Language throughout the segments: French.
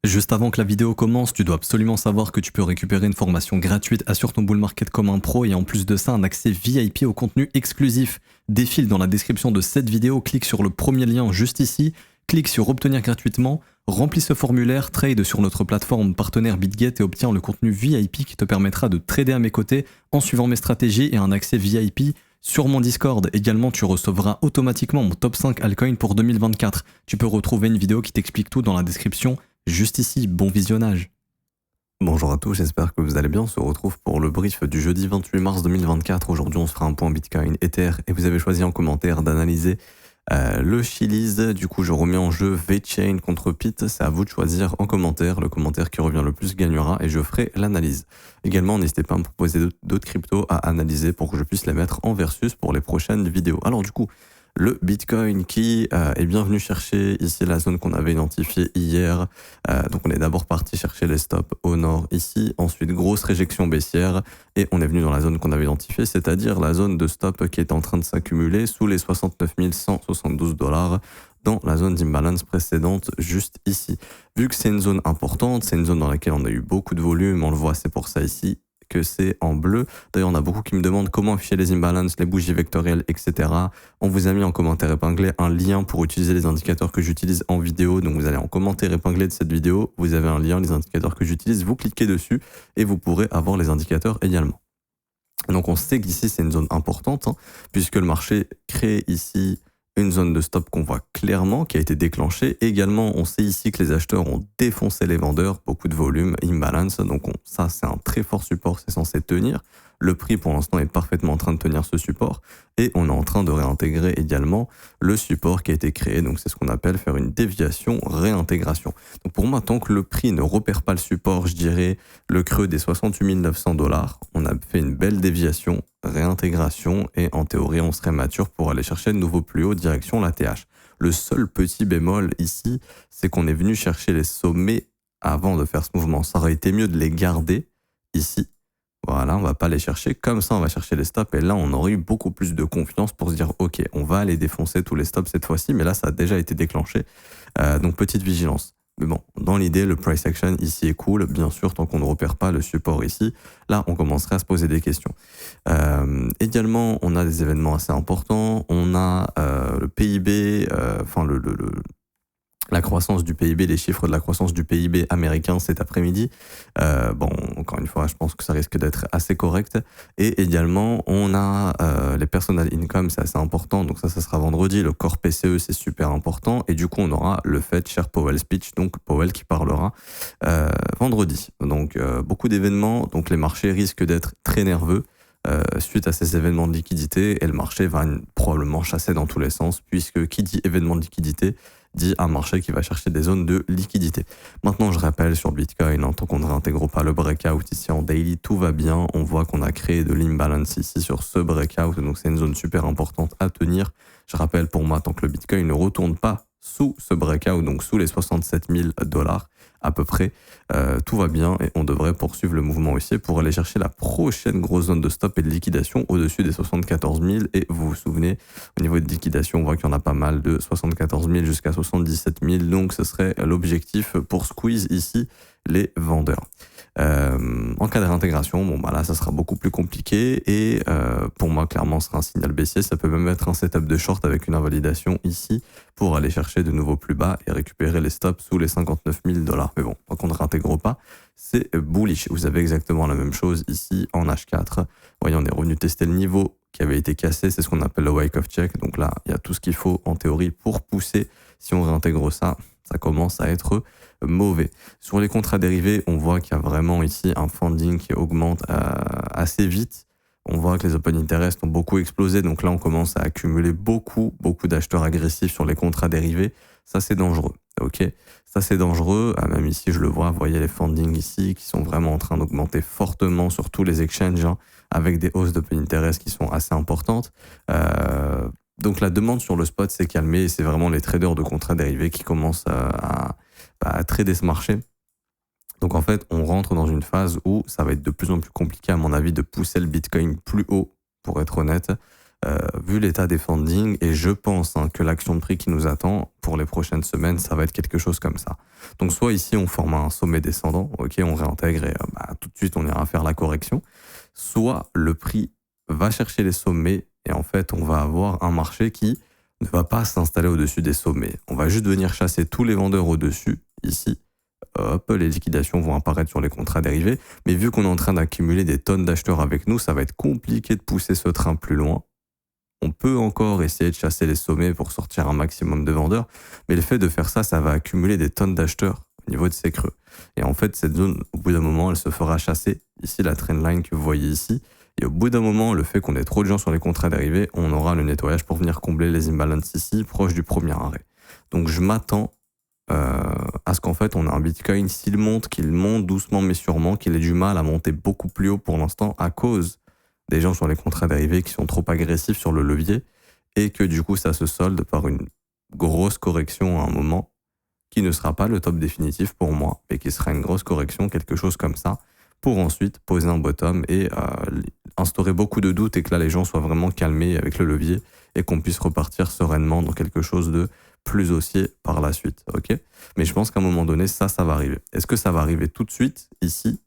Juste avant que la vidéo commence, tu dois absolument savoir que tu peux récupérer une formation gratuite Assure ton bull market comme un pro et en plus de ça un accès VIP au contenu exclusif. Défile dans la description de cette vidéo, clique sur le premier lien juste ici, clique sur obtenir gratuitement, remplis ce formulaire, trade sur notre plateforme partenaire BitGet et obtiens le contenu VIP qui te permettra de trader à mes côtés en suivant mes stratégies et un accès VIP sur mon Discord. Également, tu recevras automatiquement mon top 5 altcoin pour 2024. Tu peux retrouver une vidéo qui t'explique tout dans la description. Juste ici, bon visionnage. Bonjour à tous, j'espère que vous allez bien. On se retrouve pour le brief du jeudi 28 mars 2024. Aujourd'hui, on se fera un point Bitcoin, Ether et vous avez choisi en commentaire d'analyser le Chiliz. Du coup, je remets en jeu VeChain contre Pit. C'est à vous de choisir en commentaire. Le commentaire qui revient le plus gagnera et je ferai l'analyse. Également, n'hésitez pas à me proposer d'autres cryptos à analyser pour que je puisse les mettre en versus pour les prochaines vidéos. Alors du coup, le Bitcoin qui est bien venu chercher ici la zone qu'on avait identifiée hier. Donc on est d'abord parti chercher les stops au nord ici, ensuite grosse réjection baissière et on est venu dans la zone qu'on avait identifiée, c'est-à-dire la zone de stop qui est en train de s'accumuler sous les 69 172 $, dans la zone d'imbalance précédente juste ici. Vu que c'est une zone importante, c'est une zone dans laquelle on a eu beaucoup de volume, on le voit, c'est pour ça ici que c'est en bleu. D'ailleurs, on a beaucoup qui me demandent comment afficher les imbalances, les bougies vectorielles, etc. On vous a mis en commentaire épinglé un lien pour utiliser les indicateurs que j'utilise en vidéo. Donc, vous allez en commentaire épinglé de cette vidéo. Vous avez un lien, les indicateurs que j'utilise. Vous cliquez dessus et vous pourrez avoir les indicateurs également. Donc, on sait qu'ici, c'est une zone importante, puisque le marché crée ici une zone de stop qu'on voit clairement, qui a été déclenchée. Également, on sait ici que les acheteurs ont défoncé les vendeurs, beaucoup de volume, imbalance. Donc ça, c'est un très fort support, c'est censé tenir. Le prix, pour l'instant, est parfaitement en train de tenir ce support. Et on est en train de réintégrer également le support qui a été créé. Donc c'est ce qu'on appelle faire une déviation, réintégration. Donc pour moi, tant que le prix ne repère pas le support, je dirais le creux des 68 900 $, on a fait une belle déviation, réintégration, et en théorie, on serait mature pour aller chercher de nouveau plus haut, direction la TH. Le seul petit bémol ici, c'est qu'on est venu chercher les sommets avant de faire ce mouvement. Ça aurait été mieux de les garder ici. Voilà, on va pas les chercher. Comme ça, on va chercher les stops. Et là, on aurait eu beaucoup plus de confiance pour se dire, OK, on va aller défoncer tous les stops cette fois-ci. Mais là, ça a déjà été déclenché. Donc, petite vigilance. Mais bon, dans l'idée, le price action ici est cool. Bien sûr, tant qu'on ne repère pas le support ici, là, on commencerait à se poser des questions. Également, on a des événements assez importants. On a le PIB, la croissance du PIB, les chiffres de la croissance du PIB américain cet après-midi. Bon, encore une fois, je pense que ça risque d'être assez correct. Et également, on a les personal income, c'est assez important. Donc ça sera vendredi. Le core PCE, c'est super important. Et du coup, on aura le Fed Chair Powell speech, donc Powell qui parlera vendredi. Donc beaucoup d'événements. Donc les marchés risquent d'être très nerveux suite à ces événements de liquidité. Et le marché va probablement chasser dans tous les sens, puisque qui dit événement de liquidité dit un marché qui va chercher des zones de liquidité. Maintenant, je rappelle sur Bitcoin, tant qu'on ne réintègre pas le breakout ici en daily, tout va bien. On voit qu'on a créé de l'imbalance ici sur ce breakout, donc c'est une zone super importante à tenir. Je rappelle pour moi, tant que le Bitcoin ne retourne pas sous ce breakout, donc sous les 67 000 $, à peu près, tout va bien et on devrait poursuivre le mouvement haussier pour aller chercher la prochaine grosse zone de stop et de liquidation au-dessus des 74 000. Et vous vous souvenez, au niveau de liquidation, on voit qu'il y en a pas mal de 74 000 jusqu'à 77 000. Donc ce serait l'objectif pour squeeze ici les vendeurs. En cas de réintégration, bon bah là ça sera beaucoup plus compliqué et pour moi clairement ce sera un signal baissier. Ça peut même être un setup de short avec une invalidation ici pour aller chercher de nouveau plus bas et récupérer les stops sous les 59 000 $. Mais bon, tant qu'on ne réintègre pas, c'est bullish. Vous avez exactement la même chose ici en H4. Voyez, on est revenu tester le niveau qui avait été cassé, c'est ce qu'on appelle le wake of check. Donc là, il y a tout ce qu'il faut en théorie pour pousser. Si on réintègre ça, ça commence à être mauvais. Sur les contrats dérivés, on voit qu'il y a vraiment ici un funding qui augmente assez vite. On voit que les open interest ont beaucoup explosé, donc là on commence à accumuler beaucoup d'acheteurs agressifs sur les contrats dérivés. Ça c'est dangereux, ok. Ça c'est dangereux, même ici je le vois, vous voyez les fundings ici qui sont vraiment en train d'augmenter fortement sur tous les exchanges, avec des hausses d'open interest qui sont assez importantes. Donc la demande sur le spot s'est calmée et c'est vraiment les traders de contrats dérivés qui commencent à trader ce marché. Donc en fait, on rentre dans une phase où ça va être de plus en plus compliqué, à mon avis, de pousser le Bitcoin plus haut, pour être honnête. vu l'état des fundings, et je pense que l'action de prix qui nous attend pour les prochaines semaines, ça va être quelque chose comme ça. Donc soit ici on forme un sommet descendant, ok, on réintègre et tout de suite on ira faire la correction, soit le prix va chercher les sommets et en fait on va avoir un marché qui ne va pas s'installer au-dessus des sommets. On va juste venir chasser tous les vendeurs au-dessus, ici. Hop, les liquidations vont apparaître sur les contrats dérivés, mais vu qu'on est en train d'accumuler des tonnes d'acheteurs avec nous, ça va être compliqué de pousser ce train plus loin. On peut encore essayer de chasser les sommets pour sortir un maximum de vendeurs, mais le fait de faire ça, ça va accumuler des tonnes d'acheteurs au niveau de ces creux. Et en fait, cette zone, au bout d'un moment, elle se fera chasser. Ici, la trendline que vous voyez ici. Et au bout d'un moment, le fait qu'on ait trop de gens sur les contrats dérivés, on aura le nettoyage pour venir combler les imbalances ici, proche du premier arrêt. Donc je m'attends à ce qu'en fait on a un Bitcoin, s'il monte, qu'il monte doucement mais sûrement, qu'il ait du mal à monter beaucoup plus haut pour l'instant à cause des gens sur les contrats dérivés qui sont trop agressifs sur le levier, et que du coup ça se solde par une grosse correction à un moment qui ne sera pas le top définitif pour moi, mais qui sera une grosse correction, quelque chose comme ça, pour ensuite poser un bottom et instaurer beaucoup de doutes, et que là les gens soient vraiment calmés avec le levier et qu'on puisse repartir sereinement dans quelque chose de plus haussier par la suite, ok? Mais je pense qu'à un moment donné, ça va arriver. Est-ce que ça va arriver tout de suite, ici,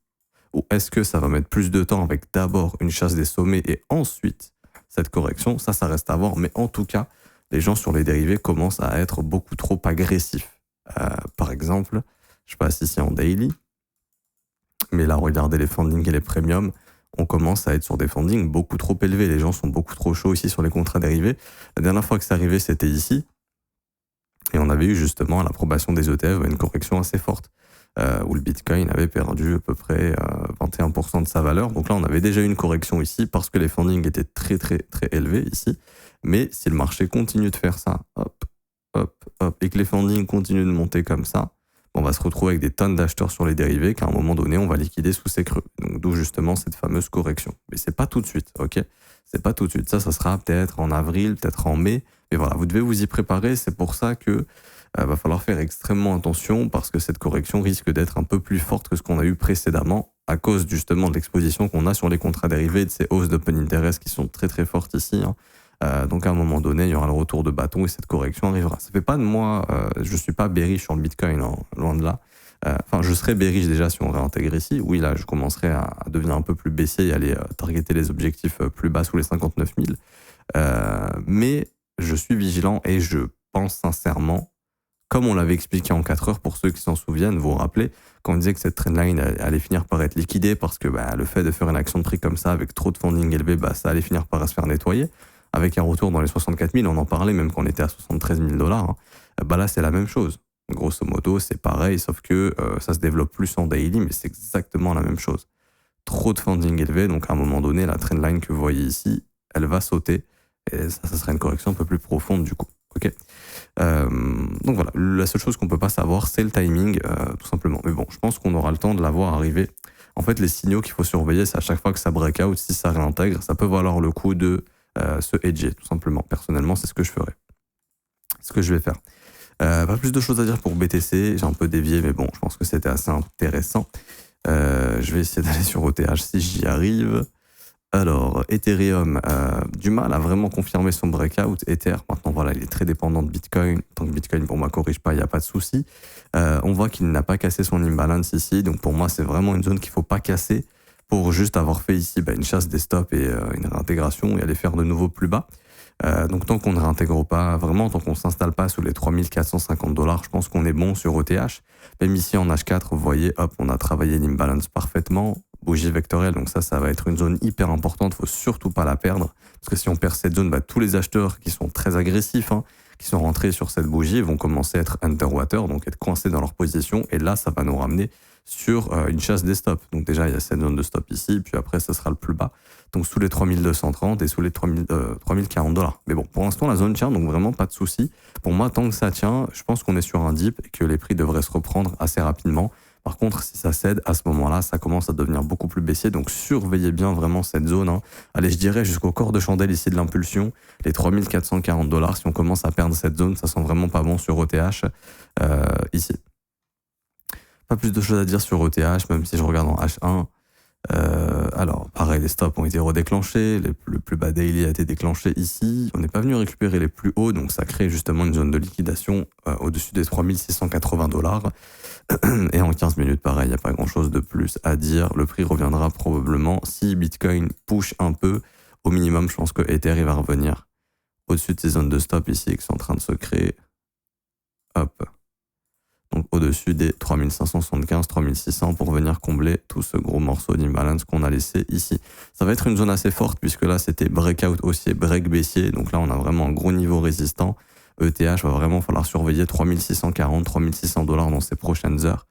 ou est-ce que ça va mettre plus de temps avec d'abord une chasse des sommets et ensuite cette correction? Ça reste à voir, mais en tout cas, les gens sur les dérivés commencent à être beaucoup trop agressifs. Par exemple, je passe ici en daily, mais là, regardez les fundings et les premiums, on commence à être sur des fundings beaucoup trop élevés. Les gens sont beaucoup trop chauds ici sur les contrats dérivés. La dernière fois que c'est arrivé, c'était ici. Et on avait eu justement à l'approbation des ETF une correction assez forte, où le Bitcoin avait perdu à peu près 21% de sa valeur. Donc là, on avait déjà eu une correction ici parce que les fundings étaient très très très élevés ici. Mais si le marché continue de faire ça, hop, hop, hop, et que les fundings continuent de monter comme ça, on va se retrouver avec des tonnes d'acheteurs sur les dérivés qu'à un moment donné, on va liquider sous ces creux. Donc d'où justement cette fameuse correction. Mais c'est pas tout de suite, ok? C'est pas tout de suite. Ça sera peut-être en avril, peut-être en mai. Mais voilà, vous devez vous y préparer. C'est pour ça que va falloir faire extrêmement attention, parce que cette correction risque d'être un peu plus forte que ce qu'on a eu précédemment à cause justement de l'exposition qu'on a sur les contrats dérivés, de ces hausses d'open interest qui sont très très fortes ici. Donc à un moment donné, il y aura le retour de bâton et cette correction arrivera. Ça fait pas de moi, je suis pas bearish sur le Bitcoin, loin de là. Enfin, je serais bearish déjà si on réintègre ici. Oui, là, je commencerai à devenir un peu plus baissier et aller targeter les objectifs plus bas sous les 59 000. Mais je suis vigilant et je pense sincèrement, comme on l'avait expliqué en 4 heures, pour ceux qui s'en souviennent, vous vous rappelez, quand on disait que cette trendline allait finir par être liquidée parce que le fait de faire une action de prix comme ça avec trop de funding élevé, ça allait finir par se faire nettoyer. Avec un retour dans les 64 000, on en parlait même quand on était à 73 000 $. Là, c'est la même chose. Grosso modo, c'est pareil, sauf que ça se développe plus en daily, mais c'est exactement la même chose. Trop de funding élevé, donc à un moment donné, la trendline que vous voyez ici, elle va sauter, et ça sera une correction un peu plus profonde du coup. Ok. Donc voilà, la seule chose qu'on peut pas savoir, c'est le timing, tout simplement. Mais bon, je pense qu'on aura le temps de la voir arriver. En fait, les signaux qu'il faut surveiller, c'est à chaque fois que ça break out, si ça réintègre, ça peut valoir le coup de se hedger, tout simplement. Personnellement, c'est ce que je ferai. Ce que je vais faire. Pas plus de choses à dire pour BTC, j'ai un peu dévié, mais bon, je pense que c'était assez intéressant. Je vais essayer d'aller sur OTH si j'y arrive. Alors, Ethereum, du mal à vraiment confirmer son breakout. Ether, maintenant, voilà, il est très dépendant de Bitcoin. Tant que Bitcoin, pour moi, corrige pas, il n'y a pas de souci. On voit qu'il n'a pas cassé son imbalance ici. Donc, pour moi, c'est vraiment une zone qu'il ne faut pas casser pour juste avoir fait ici une chasse des stops et une réintégration et aller faire de nouveau plus bas. Donc, tant qu'on ne réintègre pas, vraiment, tant qu'on ne s'installe pas sous les 3450 $, je pense qu'on est bon sur OTH. Même ici, en H4, vous voyez, hop, on a travaillé l'imbalance parfaitement. Bougie vectorielle, donc ça va être une zone hyper importante, faut surtout pas la perdre, parce que si on perd cette zone, tous les acheteurs qui sont très agressifs, qui sont rentrés sur cette bougie, vont commencer à être underwater, donc être coincés dans leur position, et là, ça va nous ramener sur une chasse des stops. Donc déjà, il y a cette zone de stop ici, puis après, ce sera le plus bas, donc sous les 3230 et sous les 3040 $. Mais bon, pour l'instant, la zone tient, donc vraiment pas de souci. Pour moi, tant que ça tient, je pense qu'on est sur un dip et que les prix devraient se reprendre assez rapidement. Par contre, si ça cède, à ce moment-là, ça commence à devenir beaucoup plus baissier. Donc, surveillez bien vraiment cette zone. Allez, je dirais jusqu'au corps de chandelle ici de l'impulsion, les 3440 $. Si on commence à perdre cette zone, ça sent vraiment pas bon sur OTH ici. Pas plus de choses à dire sur OTH, même si je regarde en H1. Alors, pareil, les stops ont été redéclenchés, le plus bas daily a été déclenché ici. On n'est pas venu récupérer les plus hauts, donc ça crée justement une zone de liquidation au-dessus des 3680 $. Et en 15 minutes, pareil, il n'y a pas grand-chose de plus à dire. Le prix reviendra probablement si Bitcoin push un peu. Au minimum, je pense que Ether il va revenir au-dessus de ces zones de stop ici qui sont en train de se créer. Hop. Donc au-dessus des 3575, 3600 pour venir combler tout ce gros morceau d'imbalance qu'on a laissé ici. Ça va être une zone assez forte puisque là c'était breakout haussier, break baissier. Donc là on a vraiment un gros niveau résistant. ETH va vraiment falloir surveiller 3640, 3600 $ dans ces prochaines heures.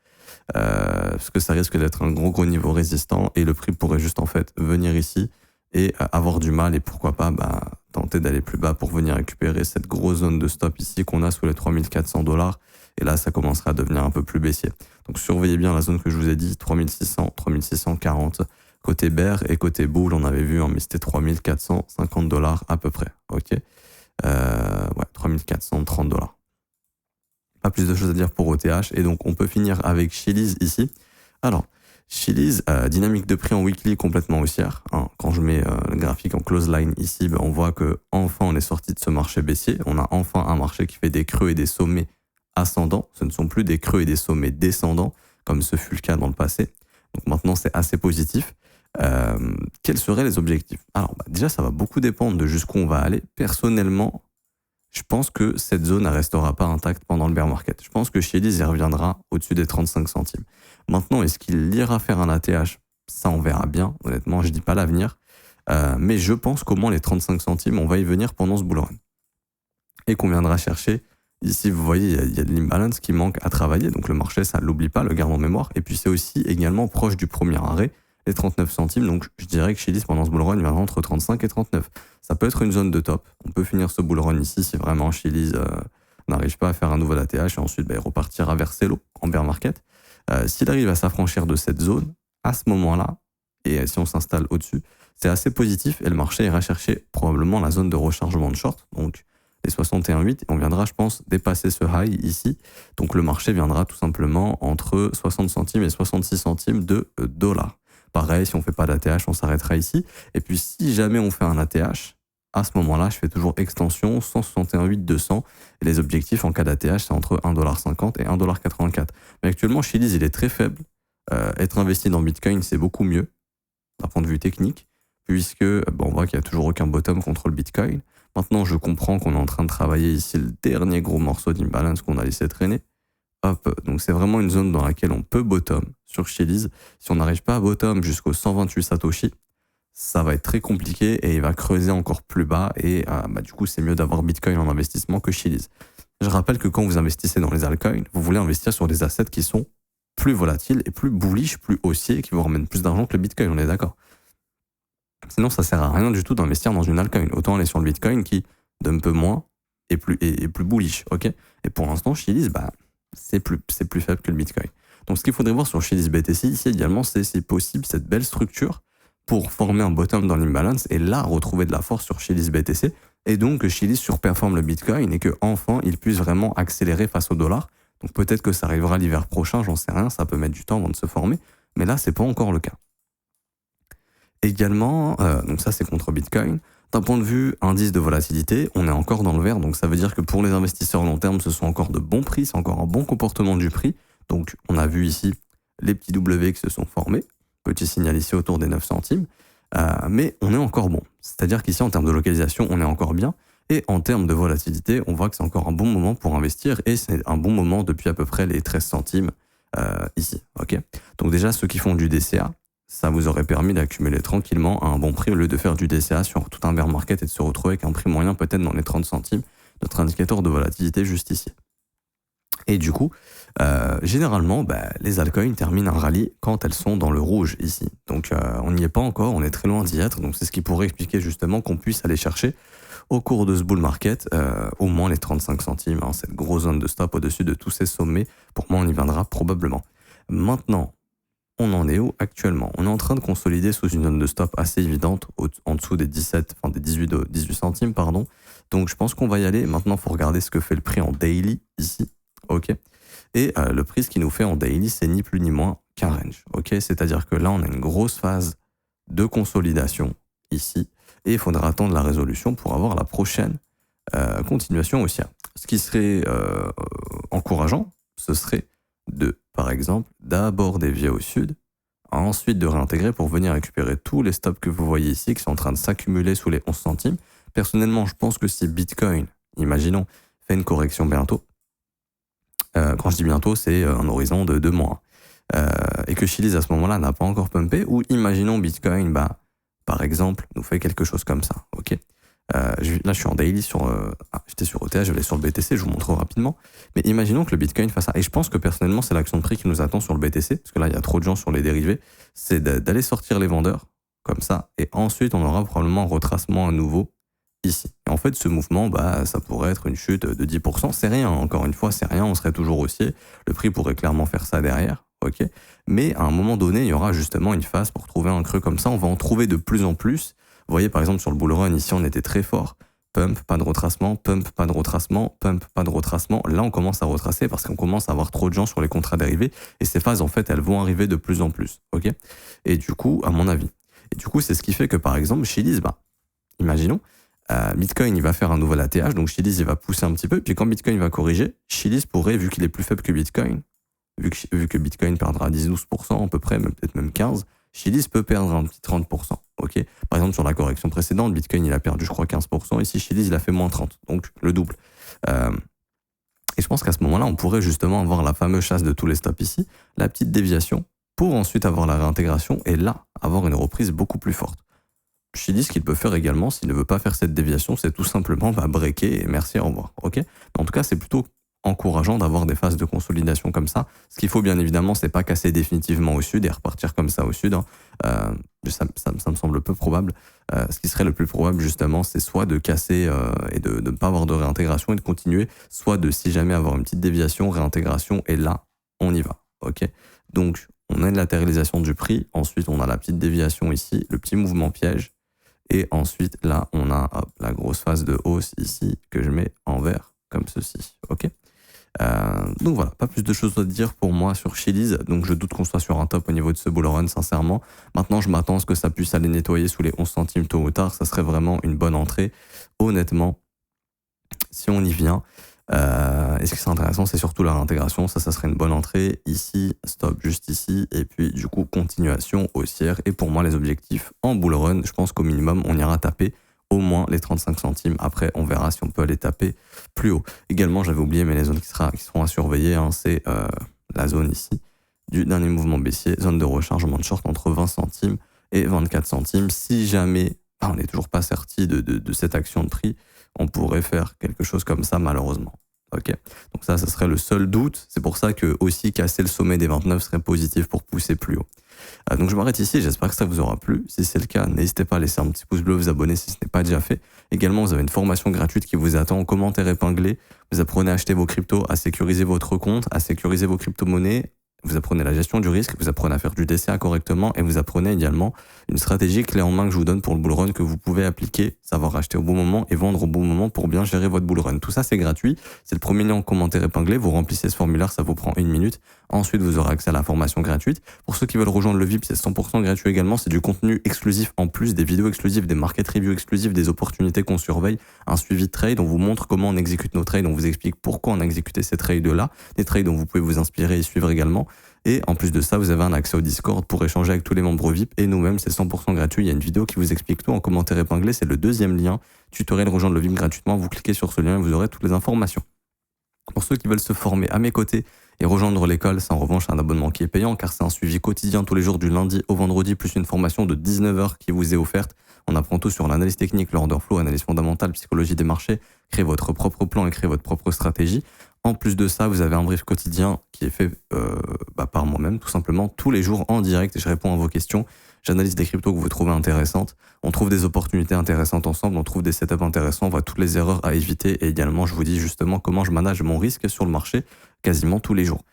Parce que ça risque d'être un gros niveau résistant et le prix pourrait juste en fait venir ici et avoir du mal et pourquoi pas tenter d'aller plus bas pour venir récupérer cette grosse zone de stop ici qu'on a sous les 3400 $. Et là, ça commencera à devenir un peu plus baissier. Donc, surveillez bien la zone que je vous ai dit, 3600, 3640. Côté bear et côté bull, on avait vu, mais c'était 3450 $ à peu près. Ok, 3430 $. Pas plus de choses à dire pour OTH. Et donc, on peut finir avec Chiliz ici. Alors, Chiliz, dynamique de prix en weekly complètement haussière. Quand je mets le graphique en close line ici, on voit que enfin on est sorti de ce marché baissier. On a enfin un marché qui fait des creux et des sommets ascendants. Ce ne sont plus des creux et des sommets descendants, comme ce fut le cas dans le passé. Donc maintenant, c'est assez positif. Quels seraient les objectifs? Alors, déjà, ça va beaucoup dépendre de jusqu'où on va aller. Personnellement, je pense que cette zone ne restera pas intacte pendant le bear market. Je pense que Chiliz, il reviendra au-dessus des 35 centimes. Maintenant, est-ce qu'il ira faire un ATH? Ça, on verra bien. Honnêtement, je dis pas l'avenir. Mais je pense qu'au moins les 35 centimes, on va y venir pendant ce bull run. Et qu'on viendra chercher. Ici, vous voyez, il y a de l'imbalance qui manque à travailler. Donc, le marché, ça ne l'oublie pas, le garde en mémoire. Et puis, c'est aussi également proche du premier arrêt, les 39 centimes. Donc, je dirais que Chiliz, pendant ce bull run, il viendra entre 35 et 39. Ça peut être une zone de top. On peut finir ce bull run ici si vraiment Chiliz n'arrive pas à faire un nouvel ATH et ensuite il repartira vers Celo en bear market. S'il arrive à s'affranchir de cette zone, à ce moment-là, et si on s'installe au-dessus, c'est assez positif et le marché ira chercher probablement la zone de rechargement de short. Donc, les 61,8 et on viendra, je pense, dépasser ce high ici. Donc, le marché viendra tout simplement entre 60 centimes et 66 centimes de dollars. Pareil, si on ne fait pas d'ATH, on s'arrêtera ici. Et puis, si jamais on fait un ATH, à ce moment-là, je fais toujours extension 161,8 200. Et les objectifs en cas d'ATH, c'est entre 1,50$ et 1,84$. Mais actuellement, Chiliz, il est très faible. Être investi dans Bitcoin, c'est beaucoup mieux d'un point de vue technique, puisque on voit qu'il n'y a toujours aucun bottom contre le Bitcoin. Maintenant, je comprends qu'on est en train de travailler ici le dernier gros morceau d'imbalance qu'on a laissé traîner. Hop, donc c'est vraiment une zone dans laquelle on peut bottom sur Chiliz. Si on n'arrive pas à bottom jusqu'aux 128 Satoshi, ça va être très compliqué et il va creuser encore plus bas et du coup c'est mieux d'avoir Bitcoin en investissement que Chiliz. Je rappelle que quand vous investissez dans les altcoins, vous voulez investir sur des assets qui sont plus volatiles et plus bullish, plus haussiers, qui vous ramènent plus d'argent que le Bitcoin, on est d'accord. Sinon ça sert à rien du tout d'investir dans une altcoin. Autant aller sur le Bitcoin qui d'un peu moins et plus bullish, ok. Et pour l'instant Chiliz, c'est plus faible que le Bitcoin. Donc ce qu'il faudrait voir sur Chiliz BTC ici également, c'est si possible cette belle structure pour former un bottom dans l'imbalance et là retrouver de la force sur Chiliz BTC et donc que Chiliz surperforme le Bitcoin et que enfin il puisse vraiment accélérer face au dollar. Donc peut-être que ça arrivera l'hiver prochain, j'en sais rien, ça peut mettre du temps avant de se former, mais là c'est pas encore le cas. Également, donc ça c'est contre Bitcoin. D'un point de vue indice de volatilité, on est encore dans le vert, donc ça veut dire que pour les investisseurs long terme, ce sont encore de bons prix, c'est encore un bon comportement du prix. Donc on a vu ici les petits W qui se sont formés, petit signal ici autour des 9 centimes, mais on est encore bon. C'est-à-dire qu'ici en termes de localisation, on est encore bien, et en termes de volatilité, on voit que c'est encore un bon moment pour investir, et c'est un bon moment depuis à peu près les 13 centimes ici. Ok. Donc déjà, ceux qui font du DCA, ça vous aurait permis d'accumuler tranquillement à un bon prix au lieu de faire du DCA sur tout un bear market et de se retrouver avec un prix moyen peut-être dans les 30 centimes, notre indicateur de volatilité juste ici. Et du coup, généralement, les altcoins terminent un rallye quand elles sont dans le rouge ici. Donc on n'y est pas encore, on est très loin d'y être, donc c'est ce qui pourrait expliquer justement qu'on puisse aller chercher au cours de ce bull market au moins les 35 centimes, cette grosse zone de stop au-dessus de tous ces sommets. Pour moi, on y viendra probablement. Maintenant, on en est où actuellement? On est en train de consolider sous une zone de stop assez évidente, en dessous des 18 centimes, pardon. Donc je pense qu'on va y aller. Maintenant, il faut regarder ce que fait le prix en daily ici. Ok. Et le prix, ce qu'il nous fait en daily, c'est ni plus ni moins qu'un range. Ok, c'est-à-dire que là, on a une grosse phase de consolidation ici, et il faudra attendre la résolution pour avoir la prochaine continuation haussière. Ce qui serait encourageant, ce serait par exemple, d'abord dévier au sud, ensuite de réintégrer pour venir récupérer tous les stops que vous voyez ici qui sont en train de s'accumuler sous les 11 centimes. Personnellement, je pense que si Bitcoin, imaginons, fait une correction bientôt, quand je dis bientôt, c'est un horizon de 2 mois, et que Chiliz à ce moment-là n'a pas encore pumpé, ou imaginons Bitcoin, par exemple, nous fait quelque chose comme ça, ok. Là, je suis en daily j'étais sur ETH, je vais sur le BTC, je vous montre rapidement. Mais imaginons que le Bitcoin fasse ça. Et je pense que personnellement, c'est l'action de prix qui nous attend sur le BTC, parce que là, il y a trop de gens sur les dérivés. C'est d'aller sortir les vendeurs, comme ça. Et ensuite, on aura probablement un retracement à nouveau ici. Et en fait, ce mouvement, ça pourrait être une chute de 10%. C'est rien, encore une fois, c'est rien. On serait toujours haussier. Le prix pourrait clairement faire ça derrière. Ok. Mais à un moment donné, il y aura justement une phase pour trouver un creux comme ça. On va en trouver de plus en plus. Vous voyez, par exemple, sur le bull run, ici, on était très fort. Pump, pas de retracement, pump, pas de retracement, pump, pas de retracement. Là, on commence à retracer parce qu'on commence à avoir trop de gens sur les contrats dérivés. Et ces phases, en fait, elles vont arriver de plus en plus. Ok. Et du coup, à mon avis. Et du coup, c'est ce qui fait que, par exemple, Chiliz, imaginons, Bitcoin, il va faire un nouvel ATH. Donc, Chiliz, il va pousser un petit peu. Puis quand Bitcoin va corriger, Chiliz pourrait, vu qu'il est plus faible que Bitcoin, vu que Bitcoin perdra 10-12% à peu près, peut-être même 15%, Chiliz peut perdre un petit 30%. Ok. Par exemple, sur la correction précédente, Bitcoin, il a perdu, je crois, 15%. Ici, Chiliz, il a fait moins 30%. Donc, le double. Et je pense qu'à ce moment-là, on pourrait justement avoir la fameuse chasse de tous les stops ici, la petite déviation, pour ensuite avoir la réintégration et là, avoir une reprise beaucoup plus forte. Chiliz, ce qu'il peut faire également, s'il ne veut pas faire cette déviation, c'est tout simplement breaker et merci, au revoir. Ok. Mais en tout cas, c'est plutôt encourageant d'avoir des phases de consolidation comme ça. Ce qu'il faut bien évidemment, c'est pas casser définitivement au sud et repartir comme ça au sud. Ça me semble peu probable. Ce qui serait le plus probable justement, c'est soit de casser et de ne pas avoir de réintégration et de continuer, soit de si jamais avoir une petite déviation, réintégration et là, on y va. Ok. Donc, on a une latéralisation du prix. Ensuite, on a la petite déviation ici, le petit mouvement piège. Et ensuite, là, on a la grosse phase de hausse ici que je mets en vert comme ceci. Ok. Donc voilà, pas plus de choses à dire pour moi sur Chiliz. Donc je doute qu'on soit sur un top au niveau de ce bull run, sincèrement. Maintenant, je m'attends à ce que ça puisse aller nettoyer sous les 11 centimes tôt ou tard. Ça serait vraiment une bonne entrée. Honnêtement, si on y vient. Et ce qui serait intéressant, c'est surtout la réintégration. Ça serait une bonne entrée. Ici, stop juste ici. Et puis, du coup, continuation haussière. Et pour moi, les objectifs en bull run, je pense qu'au minimum, on ira taper au moins les 35 centimes. Après, on verra si on peut aller taper plus haut. Également, j'avais oublié, mais les zones qui seront à surveiller, c'est la zone ici du dernier mouvement baissier, zone de rechargement de short entre 20 centimes et 24 centimes. Si jamais on n'est toujours pas sorti de cette action de prix, on pourrait faire quelque chose comme ça, malheureusement. Ok. Donc ça serait le seul doute. C'est pour ça que aussi casser le sommet des 29 serait positif pour pousser plus haut. Donc je m'arrête ici, j'espère que ça vous aura plu. Si c'est le cas, n'hésitez pas à laisser un petit pouce bleu, vous abonner si ce n'est pas déjà fait. Également, vous avez une formation gratuite qui vous attend en commentaire épinglé. Vous apprenez à acheter vos cryptos, à sécuriser votre compte, à sécuriser vos crypto-monnaies. Vous apprenez la gestion du risque, vous apprenez à faire du DCA correctement et vous apprenez également une stratégie clé en main que je vous donne pour le bull run que vous pouvez appliquer, savoir acheter au bon moment et vendre au bon moment pour bien gérer votre bull run. Tout ça, c'est gratuit. C'est le premier lien en commentaire épinglé. Vous remplissez ce formulaire, ça vous prend 1 minute. Ensuite, vous aurez accès à la formation gratuite. Pour ceux qui veulent rejoindre le VIP, c'est 100% gratuit également. C'est du contenu exclusif en plus, des vidéos exclusives, des market reviews exclusives, des opportunités qu'on surveille, un suivi de trade. On vous montre comment on exécute nos trades. On vous explique pourquoi on a exécuté ces trades-là. Des trades dont vous pouvez vous inspirer et suivre également. Et en plus de ça, vous avez un accès au Discord pour échanger avec tous les membres VIP et nous-mêmes, c'est 100% gratuit. Il y a une vidéo qui vous explique tout en commentaire épinglé. C'est le deuxième lien, tutoriel rejoindre le VIP gratuitement. Vous cliquez sur ce lien et vous aurez toutes les informations. Pour ceux qui veulent se former à mes côtés et rejoindre l'école, c'est en revanche un abonnement qui est payant car c'est un suivi quotidien tous les jours du lundi au vendredi plus une formation de 19 heures qui vous est offerte. On apprend tout sur l'analyse technique, l'order flow, analyse fondamentale, psychologie des marchés, créer votre propre plan et créer votre propre stratégie. En plus de ça, vous avez un brief quotidien qui est fait par moi-même, tout simplement, tous les jours en direct et je réponds à vos questions. J'analyse des cryptos que vous trouvez intéressantes. On trouve des opportunités intéressantes ensemble, on trouve des setups intéressants, on voit toutes les erreurs à éviter et également, je vous dis justement comment je manage mon risque sur le marché quasiment tous les jours.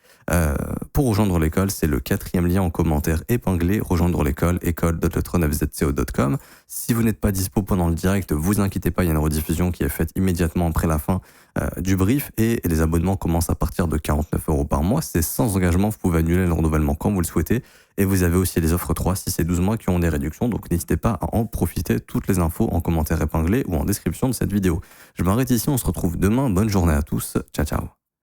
Pour rejoindre l'école, c'est le 4e lien en commentaire épinglé, rejoindre l'école, école.le39zco.com. Si vous n'êtes pas dispo pendant le direct, vous inquiétez pas, il y a une rediffusion qui est faite immédiatement après la fin du brief et les abonnements commencent à partir de 49 € par mois. C'est sans engagement, vous pouvez annuler le renouvellement quand vous le souhaitez. Et vous avez aussi les offres 3, 6 et 12 mois qui ont des réductions, donc n'hésitez pas à en profiter. Toutes les infos en commentaire épinglé ou en description de cette vidéo. Je m'arrête ici, on se retrouve demain. Bonne journée à tous, ciao ciao.